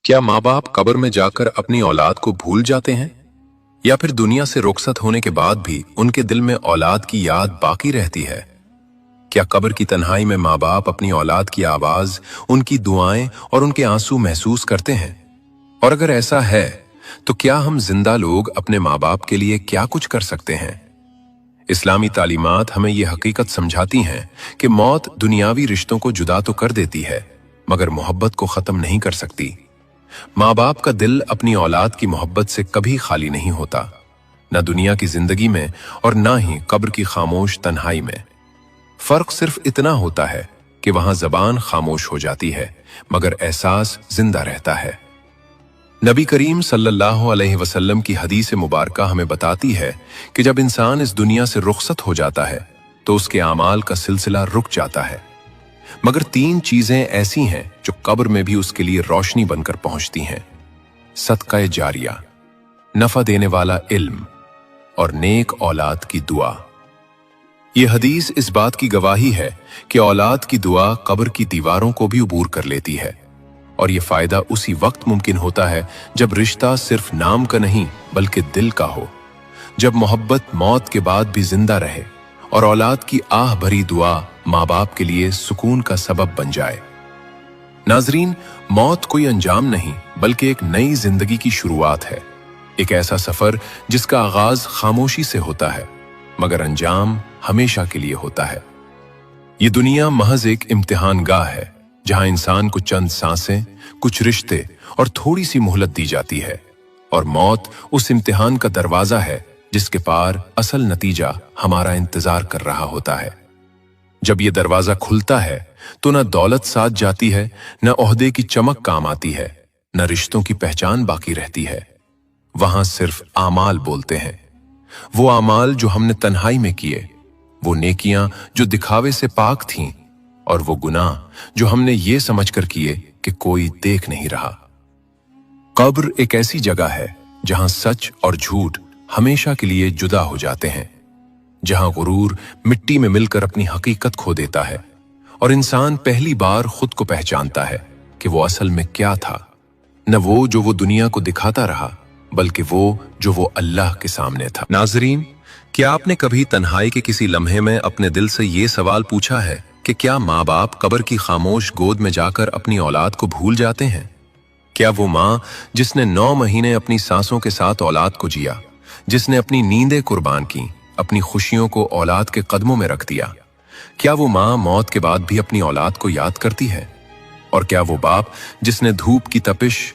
क्या माँ बाप कब्र में जाकर अपनी औलाद को भूल जाते हैं, या फिर दुनिया से रुखसत होने के बाद भी उनके दिल में औलाद की याद बाकी रहती है? क्या कब्र की तन्हाई में माँ बाप अपनी औलाद की आवाज, उनकी दुआएं और उनके आंसू महसूस करते हैं? और अगर ऐसा है तो क्या हम जिंदा लोग अपने माँ बाप के लिए क्या कुछ कर सकते हैं? इस्लामी तालीमात हमें यह हकीकत समझाती हैं कि मौत दुनियावी रिश्तों को जुदा तो कर देती है, मगर मोहब्बत को खत्म नहीं कर सकती। माँ बाप का दिल अपनी औलाद की मोहब्बत से कभी खाली नहीं होता, न दुनिया की जिंदगी में और न ही कब्र की खामोश तन्हाई में। फर्क सिर्फ इतना होता है कि वहां जबान खामोश हो जाती है, मगर एहसास जिंदा रहता है। नबी करीम सल्लल्लाहु अलैहि वसल्लम की हदीस मुबारका हमें बताती है कि जब इंसान इस दुनिया से रुखसत हो जाता है तो उसके आमाल का सिलसिला रुक जाता है, मगर तीन चीजें ऐसी हैं जो कब्र में भी उसके लिए रोशनी बनकर पहुंचती हैं: सदका जारिया, नफा देने वाला इल्म और नेक औलाद की दुआ। यह हदीस इस बात की गवाही है कि औलाद की दुआ कब्र की दीवारों को भी उबूर कर लेती है, और यह फायदा उसी वक्त मुमकिन होता है जब रिश्ता सिर्फ नाम का नहीं बल्कि दिल का हो, जब मोहब्बत मौत के बाद भी जिंदा रहे और औलाद की आह भरी दुआ माँ बाप के लिए सुकून का सबब बन जाए। नाजरीन, मौत कोई अंजाम नहीं बल्कि एक नई जिंदगी की शुरुआत है, एक ऐसा सफर जिसका आगाज खामोशी से होता है मगर अंजाम हमेशा के लिए होता है। ये दुनिया महज एक इम्तिहान गाह है जहां इंसान को चंद सांसें, कुछ रिश्ते और थोड़ी सी मोहलत दी जाती है, और मौत उस इम्तिहान का दरवाजा है जिसके पार असल नतीजा हमारा इंतजार कर रहा होता है। जब ये दरवाजा खुलता है तो न दौलत साथ जाती है, न ओहदे की चमक काम आती है, न रिश्तों की पहचान बाकी रहती है। वहां सिर्फ आमाल बोलते हैं, वो आमाल जो हमने तन्हाई में किए, वो नेकियां जो दिखावे से पाक थीं, और वो गुनाह जो हमने ये समझकर किए कि कोई देख नहीं रहा। कब्र एक ऐसी जगह है जहां सच और झूठ हमेशा के लिए जुदा हो जाते हैं, जहां गुरूर मिट्टी में मिलकर अपनी हकीकत खो देता है और इंसान पहली बार खुद को पहचानता है कि वो असल में क्या था। न वो जो वो दुनिया को दिखाता रहा, बल्कि वो जो वो अल्लाह के सामने था। नाजरीन, क्या आपने कभी तन्हाई के किसी लम्हे में अपने दिल से ये सवाल पूछा है कि क्या माँ बाप कब्र की खामोश गोद में जाकर अपनी औलाद को भूल जाते हैं? क्या वो माँ जिसने 9 महीने अपनी सांसों के साथ औलाद को जिया, जिसने अपनी नींदें कुर्बान की, अपनी खुशियों को औलाद के कदमों में रख दिया, क्या वो माँ मौत के बाद भी अपनी औलाद को याद करती है? और क्या वो बाप जिसने धूप की तपिश,